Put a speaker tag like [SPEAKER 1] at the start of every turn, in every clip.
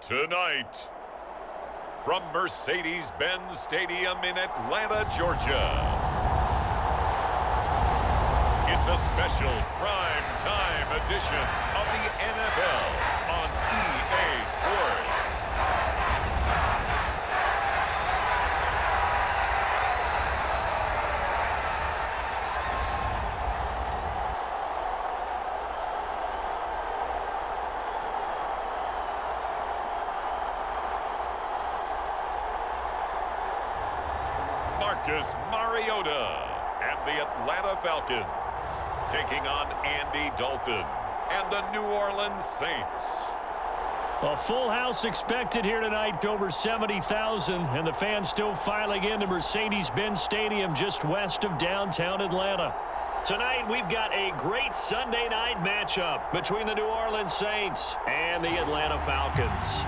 [SPEAKER 1] Tonight, from Mercedes-Benz Stadium in Atlanta, Georgia, it's a special prime time edition of the NFL on EA Sports. Marcus Mariota and the Atlanta Falcons taking on Andy Dalton and the New Orleans Saints.
[SPEAKER 2] A full house expected here tonight, over 70,000, and the fans still filing into Mercedes-Benz Stadium just west of downtown Atlanta. Tonight, we've got a great Sunday night matchup between the New Orleans Saints and the Atlanta Falcons.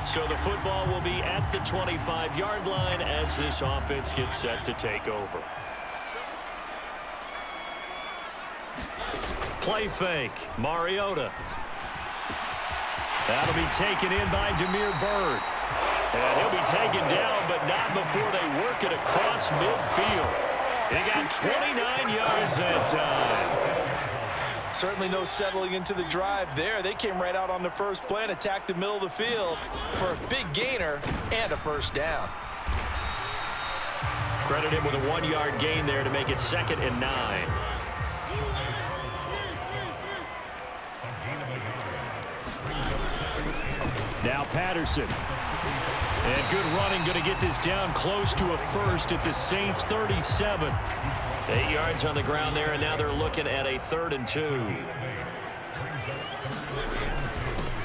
[SPEAKER 2] So the football will be at the 25-yard line as this offense gets set to take over. Play fake, Mariota. That'll be taken in by Damiere Byrd. And he'll be taken down, but not before they work it across midfield. He got 29 yards that time.
[SPEAKER 3] Certainly no settling into the drive there. They came right out on the first play and attacked the middle of the field for a big gainer and a first down.
[SPEAKER 2] Credit him with a 1-yard gain there to make it 2nd and 9. Now Patterson. And good running, going to get this down close to a first at the Saints' 37. 8 yards on the ground there, and now they're looking at a 3rd and 2.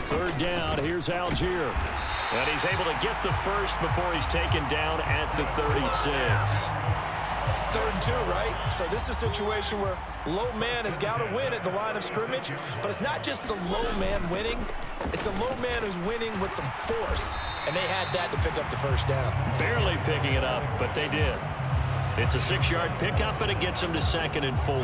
[SPEAKER 2] 3rd down, here's Algier. And he's able to get the first before he's taken down at the 36.
[SPEAKER 3] 3rd and 2, right? So this is a situation where low man has got to win at the line of scrimmage, but it's not just the low man winning. It's the low man who's winning with some force, and they had that to pick up the first down.
[SPEAKER 2] Barely picking it up, but they did. It's a 6-yard pickup, and it gets them to 2nd and 4.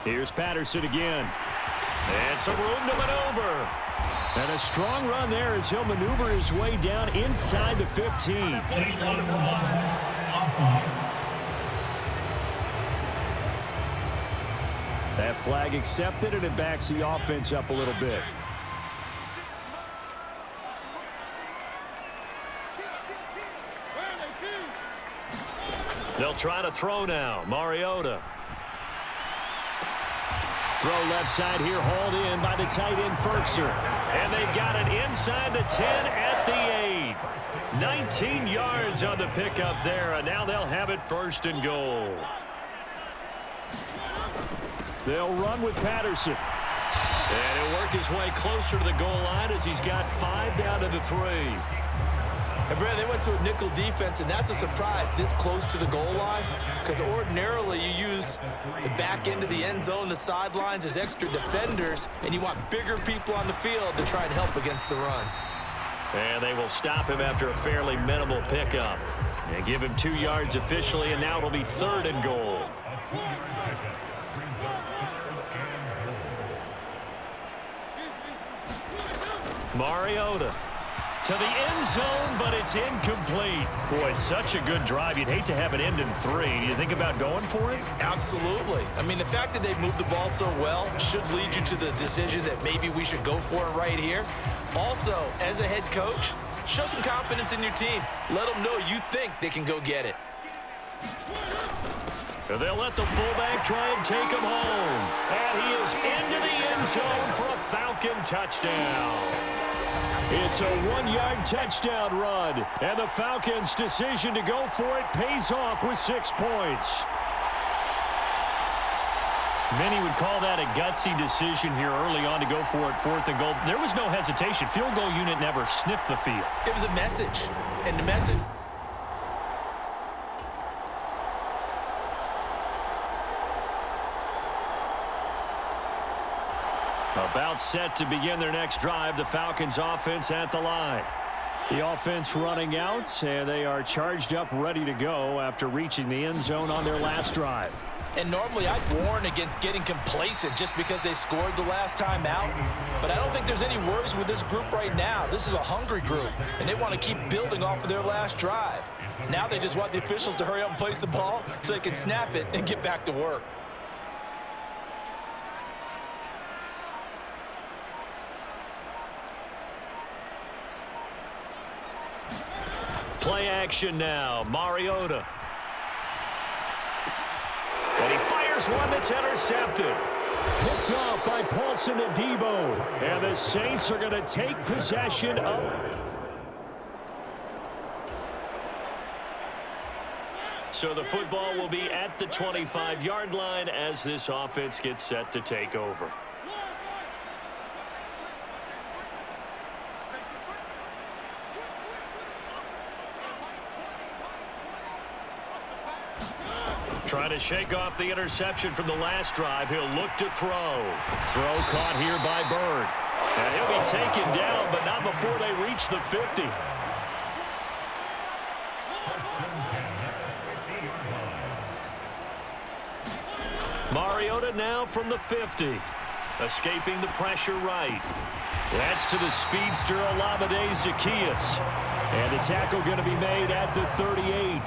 [SPEAKER 2] Here's Patterson again. And some room to maneuver. And a strong run there as he'll maneuver his way down inside the 15. That flag accepted, and it backs the offense up a little bit. They'll try to throw now. Mariota. Throw left side here, hauled in by the tight end, Ferkser. And they've got it inside the 10 at the 8. 19 yards on the pickup there, and now they'll have it 1st and goal. They'll run with Patterson. And he'll work his way closer to the goal line as he's got 5 down to the 3.
[SPEAKER 3] And, Brad, they went to a nickel defense, and that's a surprise this close to the goal line, because ordinarily you use the back end of the end zone, the sidelines as extra defenders, and you want bigger people on the field to try and help against the run.
[SPEAKER 2] And they will stop him after a fairly minimal pickup. And give him 2 yards officially, and now it'll be 3rd and goal. Mariota to the end zone, but it's incomplete. Boy, such a good drive. You'd hate to have it end in 3. Do you think about going for it?
[SPEAKER 3] Absolutely. I mean, the fact that they moved the ball so well should lead you to the decision that maybe we should go for it right here. Also, as a head coach, show some confidence in your team. Let them know you think they can go get it.
[SPEAKER 2] They'll let the fullback try and take him home. And he is into the end zone for a Falcon touchdown. It's a one-yard touchdown run. And the Falcons' decision to go for it pays off with 6 points. Many would call that a gutsy decision here early on to go for it, 4th and goal. There was no hesitation. Field goal unit never sniffed the field.
[SPEAKER 3] It was a message, and the message.
[SPEAKER 2] About set to begin their next drive, the Falcons offense at the line. The offense running out, and they are charged up, ready to go after reaching the end zone on their last drive.
[SPEAKER 3] And normally I'd warn against getting complacent just because they scored the last time out. But I don't think there's any worries with this group right now. This is a hungry group, and they want to keep building off of their last drive. Now they just want the officials to hurry up and place the ball so they can snap it and get back to work.
[SPEAKER 2] Play action now. Mariota. And he fires one that's intercepted. Picked off by Paulson Adebo. And the Saints are going to take possession of. So the football will be at the 25-yard line as this offense gets set to take over. Trying to shake off the interception from the last drive. He'll look to throw. Throw caught here by Bird. And he'll be taken down, but not before they reach the 50. Mariota now from the 50. Escaping the pressure right. That's to the speedster All-Madden Zacchaeus. And the tackle going to be made at the 38.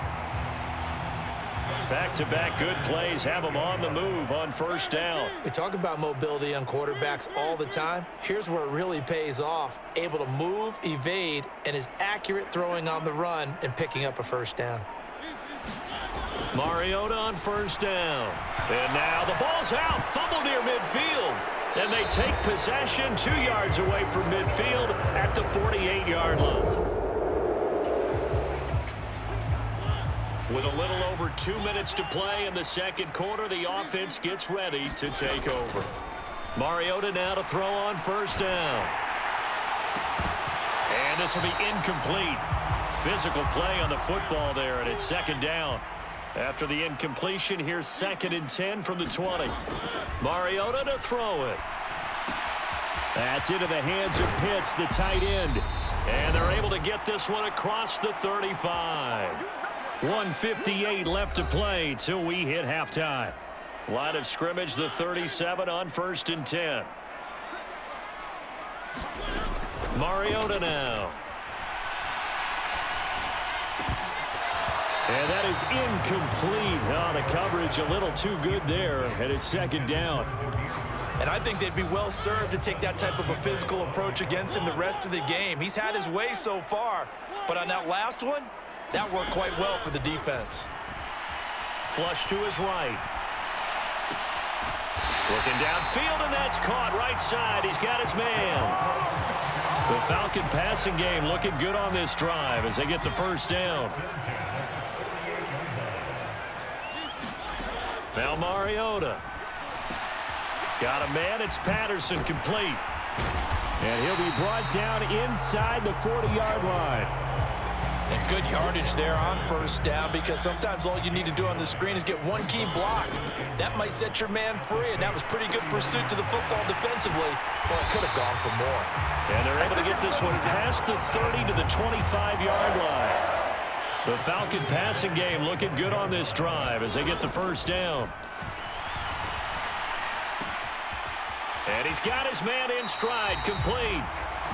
[SPEAKER 2] Back-to-back good plays have them on the move on first down.
[SPEAKER 3] We talk about mobility on quarterbacks all the time. Here's where it really pays off. Able to move, evade, and is accurate throwing on the run and picking up a first down.
[SPEAKER 2] Mariota on first down. And now the ball's out. Fumble near midfield. And they take possession 2 yards away from midfield at the 48-yard line. With a little over 2 minutes to play in the second quarter, the offense gets ready to take over. Mariota now to throw on first down. And this will be incomplete. Physical play on the football there, and it's second down. After the incompletion, here's 2nd and 10 from the 20. Mariota to throw it. That's into the hands of Pitts, the tight end. And they're able to get this one across the 35. 1:58 left to play till we hit halftime. Line of scrimmage, the 37 on 1st and 10. Mariota now. And that is incomplete. Oh, the coverage a little too good there, and it's second down.
[SPEAKER 3] And I think they'd be well served to take that type of a physical approach against him the rest of the game. He's had his way so far, but on that last one, that worked quite well for the defense.
[SPEAKER 2] Flush to his right. Looking downfield, and that's caught right side. He's got his man. The Falcon passing game looking good on this drive as they get the first down. Now Mariota. Got a man. It's Patterson complete. And he'll be brought down inside the 40-yard line.
[SPEAKER 3] And good yardage there on first down, because sometimes all you need to do on the screen is get one key block. That might set your man free, and that was pretty good pursuit to the football defensively. Well, it could have gone for more.
[SPEAKER 2] And they're able to get this one past the 30 to the 25-yard line. The Falcon passing game looking good on this drive as they get the first down. And he's got his man in stride, complete.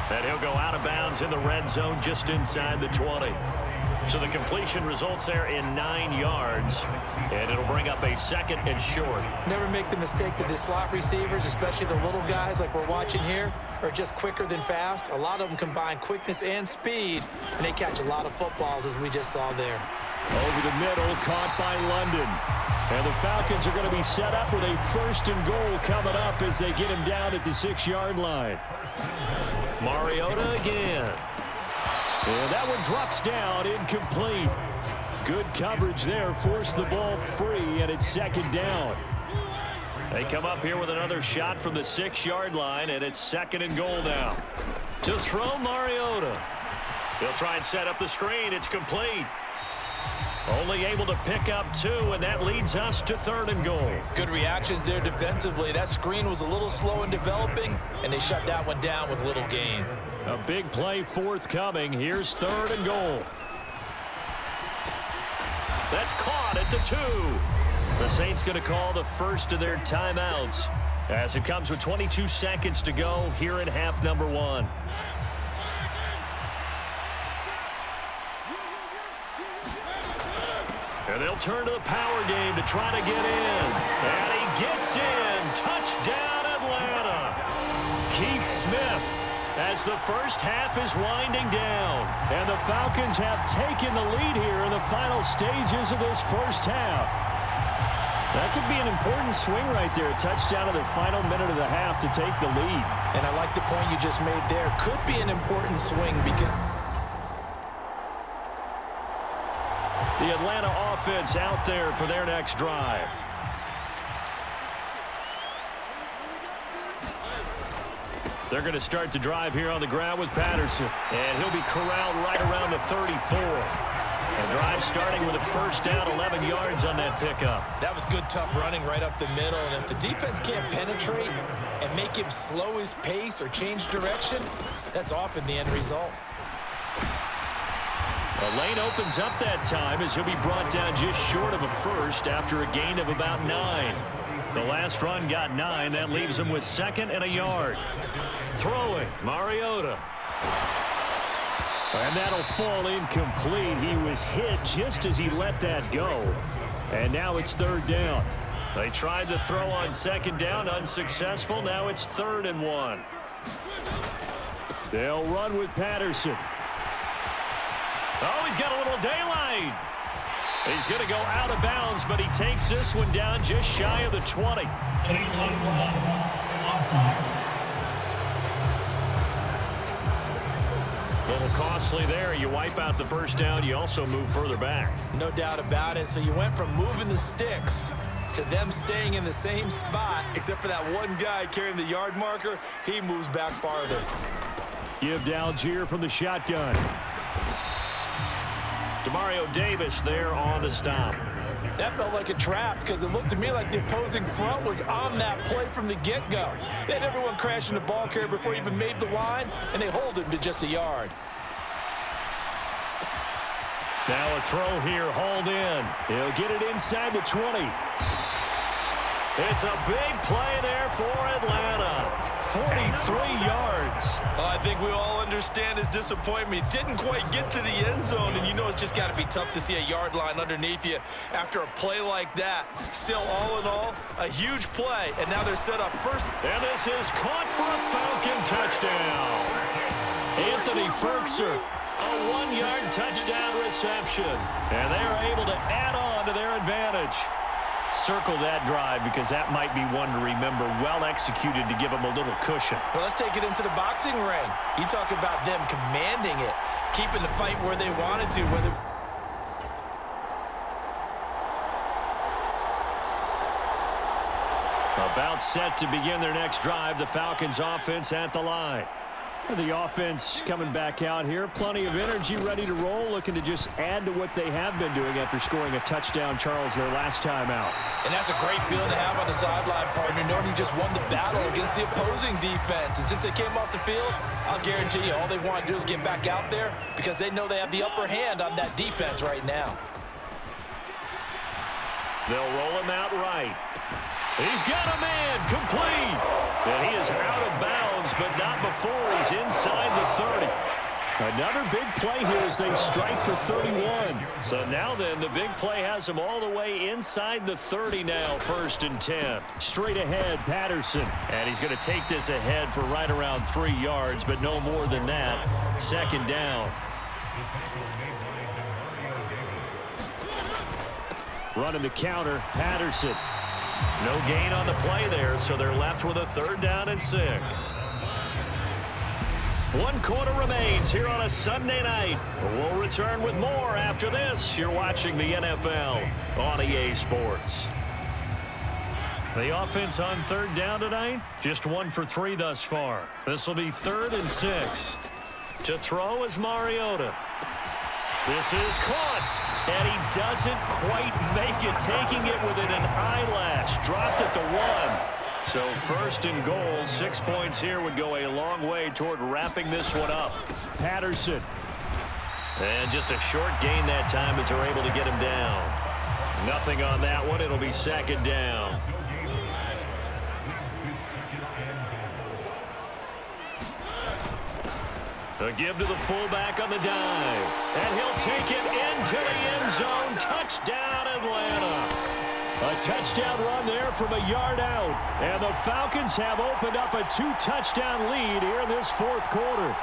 [SPEAKER 2] And he'll go out of bounds in the red zone just inside the 20. So the completion results there in 9 yards. And it'll bring up a 2nd and short.
[SPEAKER 3] Never make the mistake that the slot receivers, especially the little guys like we're watching here, are just quicker than fast. A lot of them combine quickness and speed, and they catch a lot of footballs, as we just saw there.
[SPEAKER 2] Over the middle, caught by London. And the Falcons are going to be set up with a 1st and goal coming up as they get him down at the 6-yard line. Mariota again. And that one drops down, incomplete. Good coverage there, forced the ball free, and it's second down. They come up here with another shot from the 6-yard line, and it's second and goal now. To throw, Mariota. He'll try and set up the screen. It's complete. Only able to pick up 2, and that leads us to third and goal.
[SPEAKER 3] Good reactions there defensively. That screen was a little slow in developing, and they shut that one down with little gain.
[SPEAKER 2] A big play forthcoming. Here's third and goal. That's caught at the 2. The Saints going to call the first of their timeouts as it comes with 22 seconds to go here in half number 1. And they'll turn to the power game to try to get in. And he gets in. Touchdown, Atlanta. Keith Smith, as the first half is winding down. And the Falcons have taken the lead here in the final stages of this first half. That could be an important swing right there. A touchdown in the final minute of the half to take the lead.
[SPEAKER 3] And I like the point you just made there. Could be an important swing because
[SPEAKER 2] the Atlanta offense out there for their next drive. They're going to start the drive here on the ground with Patterson. And he'll be corralled right around the 34. The drive starting with a first down, 11 yards on that pickup.
[SPEAKER 3] that was good, tough running right up the middle. And if the defense can't penetrate and make him slow his pace or change direction, that's often the end result.
[SPEAKER 2] The lane opens up that time as he'll be brought down just short of a first after a gain of about 9. The last run got 9. That leaves him with second and a yard. Throwing, Mariota. And that'll fall incomplete. He was hit just as he let that go. And now it's third down. They tried to throw on second down, unsuccessful. Now it's 3rd and 1. They'll run with Patterson. Oh, he's got a little daylight. He's going to go out of bounds, but he takes this one down just shy of the 20. A little costly there. You wipe out the first down. You also move further back.
[SPEAKER 3] No doubt about it. So you went from moving the sticks to them staying in the same spot, except for that one guy carrying the yard marker. He moves back farther.
[SPEAKER 2] Give to Algier from the shotgun. Demario Davis there on the stop.
[SPEAKER 3] That felt like a trap because it looked to me like the opposing front was on that play from the get-go. They had everyone crashing the ball carrier before he even made the line, and they hold him to just a yard.
[SPEAKER 2] Now a throw here, hauled in. He'll get it inside the 20. It's a big play there for Atlanta. 43 yards.
[SPEAKER 3] I think we all understand his disappointment. He didn't quite get to the end zone, and you know it's just got to be tough to see a yard line underneath you after a play like that. Still, all in all, a huge play, and now they're set up first.
[SPEAKER 2] And this is caught for a Falcon touchdown. Anthony Ferkser, a 1-yard touchdown reception, and they are able to add on to their advantage. Circle that drive because that might be one to remember. Well executed to give them a little cushion.
[SPEAKER 3] Well, let's take it into the boxing ring. You talk about them commanding it, keeping the fight where they wanted to.
[SPEAKER 2] About set to begin their next drive. The Falcons offense at the line. The offense coming back out here. Plenty of energy, ready to roll, looking to just add to what they have been doing after scoring a touchdown, Charles, their last time out.
[SPEAKER 3] And that's a great feeling to have on the sideline, partner, knowing you just won the battle against the opposing defense. And since they came off the field, I'll guarantee you all they want to do is get back out there because they know they have the upper hand on that defense right now.
[SPEAKER 2] They'll roll him out right. He's got a man, complete. And he is out of bounds, but not before he's inside the 30. Another big play here as they strike for 31. So now then, the big play has him all the way inside the 30 now, 1st and 10. Straight ahead, Patterson. And he's going to take this ahead for right around 3 yards, but no more than that. 2nd down. Running the counter, Patterson. No gain on the play there, so they're left with a 3rd down and 6. One quarter remains here on a Sunday night. We'll return with more after this. You're watching the NFL on EA Sports. The offense on third down tonight, just 1 for 3 thus far. This will be 3rd and 6. To throw is Mariota. This is caught, and he doesn't quite make it, taking it within an eyelash. Dropped at the 1. So 1st and goal, 6 points here would go a long way toward wrapping this one up. Patterson. And just a short gain that time as they're able to get him down. Nothing on that one. It'll be 2nd down. A give to the fullback on the dive. And he'll take it into the end zone. Touchdown, Atlanta. A touchdown run there from a yard out. And the Falcons have opened up a 2-touchdown lead here in this 4th quarter.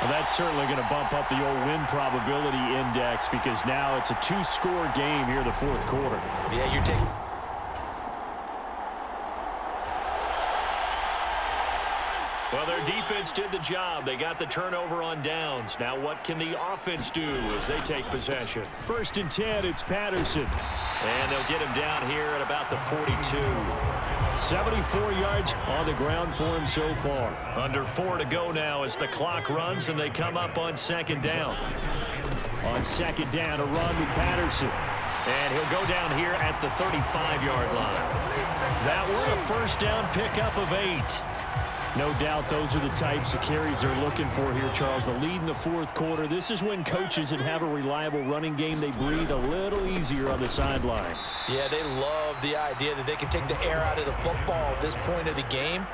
[SPEAKER 2] Well, that's certainly going to bump up the old win probability index because now it's a 2-score game here in the 4th quarter.
[SPEAKER 3] Yeah, you're taking...
[SPEAKER 2] Well, their defense did the job. They got the turnover on downs. Now what can the offense do as they take possession? 1st and 10, it's Patterson. And they'll get him down here at about the 42. 74 yards on the ground for him so far. Under 4 to go now as the clock runs and they come up on 2nd down. On 2nd down, a run with Patterson. And he'll go down here at the 35-yard line. That one a 1st down pickup of 8. No doubt those are the types of carries they're looking for here, Charles. The lead in the 4th quarter. This is when coaches that have a reliable running game, they breathe a little easier on the sideline.
[SPEAKER 3] Yeah, they love the idea that they can take the air out of the football at this point of the game.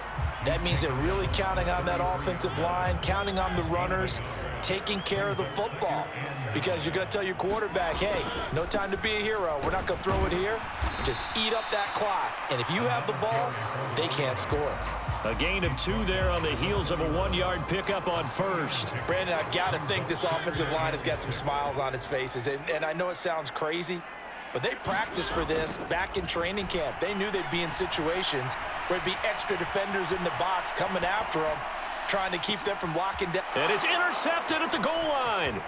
[SPEAKER 3] That means they're really counting on that offensive line, counting on the runners, taking care of the football. Because you're going to tell your quarterback, hey, no time to be a hero. We're not going to throw it here. Just eat up that clock. And if you have the ball, they can't score.
[SPEAKER 2] A gain of 2 there on the heels of a 1-yard pickup on 1st.
[SPEAKER 3] Brandon, I've got to think this offensive line has got some smiles on its faces. And I know it sounds crazy, but they practiced for this back in training camp. They knew they'd be in situations where there'd be extra defenders in the box coming after them, trying to keep them from locking down.
[SPEAKER 2] And it's intercepted at the goal line.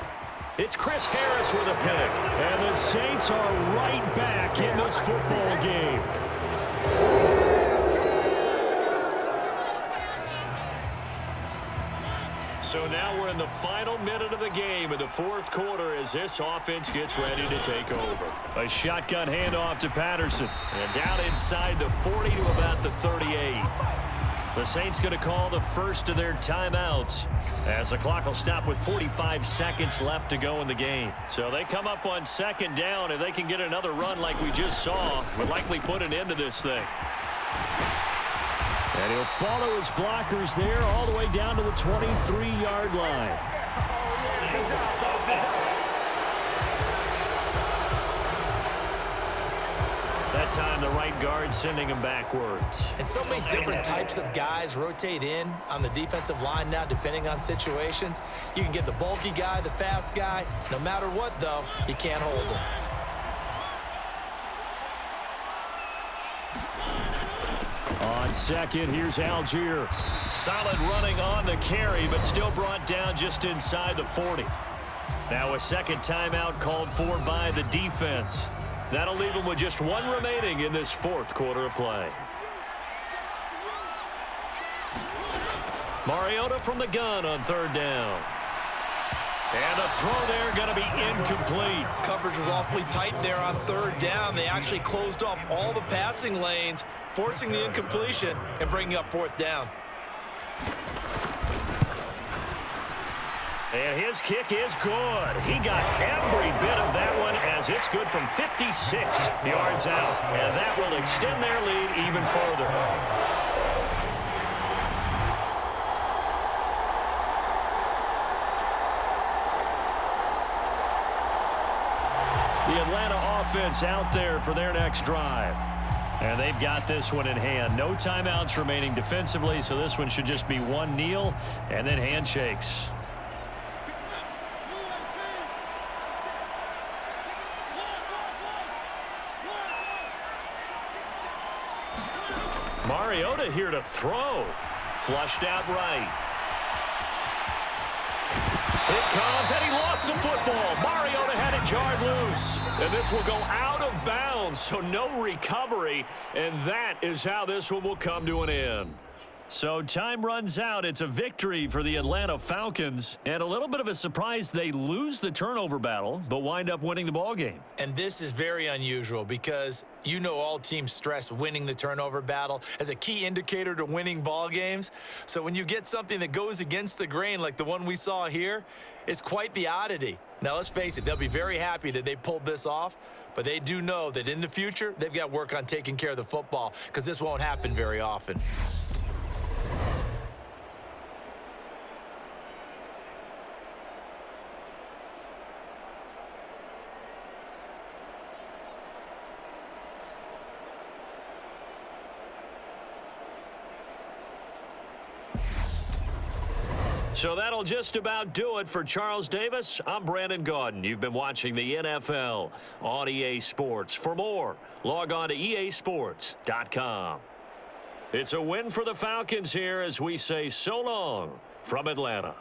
[SPEAKER 2] It's Chris Harris with a pick. And the Saints are right back in this football game. So now we're in the final minute of the game in the 4th quarter as this offense gets ready to take over. A shotgun handoff to Patterson. And down inside the 40 to about the 38. The Saints going to call the first of their timeouts as the clock will stop with 45 seconds left to go in the game. So they come up on 2nd down. If they can get another run like we just saw, will likely put an end to this thing. And he'll follow his blockers there all the way down to the 23-yard line. That time the right guard sending him backwards.
[SPEAKER 3] And so many different types of guys rotate in on the defensive line now depending on situations. You can get the bulky guy, the fast guy. No matter what, though, you can't hold him.
[SPEAKER 2] On 2nd, here's Algier. Solid running on the carry, but still brought down just inside the 40. Now a 2nd timeout called for by the defense. That'll leave them with just 1 remaining in this 4th quarter of play. Mariota from the gun on 3rd down. And a throw there going to be incomplete.
[SPEAKER 3] Coverage was awfully tight there on 3rd down. They actually closed off all the passing lanes, forcing the incompletion and bringing up 4th down.
[SPEAKER 2] And his kick is good. He got every bit of that one as it's good from 56 yards out. And that will extend their lead even further. The Atlanta offense out there for their next drive. And they've got this one in hand. No timeouts remaining defensively, so this one should just be 1 kneel and then handshakes. Mariota here to throw. Flushed out right. It comes, and he lost the football. Mariota had it jarred loose. And this will go out of bounds, so no recovery. And that is how this one will come to an end. So time runs out. It's a victory for the Atlanta Falcons. And a little bit of a surprise, they lose the turnover battle, but wind up winning the ball game.
[SPEAKER 3] And this is very unusual because you know all teams stress winning the turnover battle as a key indicator to winning ball games. So when you get something that goes against the grain like the one we saw here, it's quite the oddity. Now, let's face it, they'll be very happy that they pulled this off, but they do know that in the future, they've got to work on taking care of the football because this won't happen very often.
[SPEAKER 2] So that'll just about do it for Charles Davis. I'm Brandon Gaudin. You've been watching the NFL on EA Sports. For more, log on to easports.com. It's a win for the Falcons here as we say so long from Atlanta.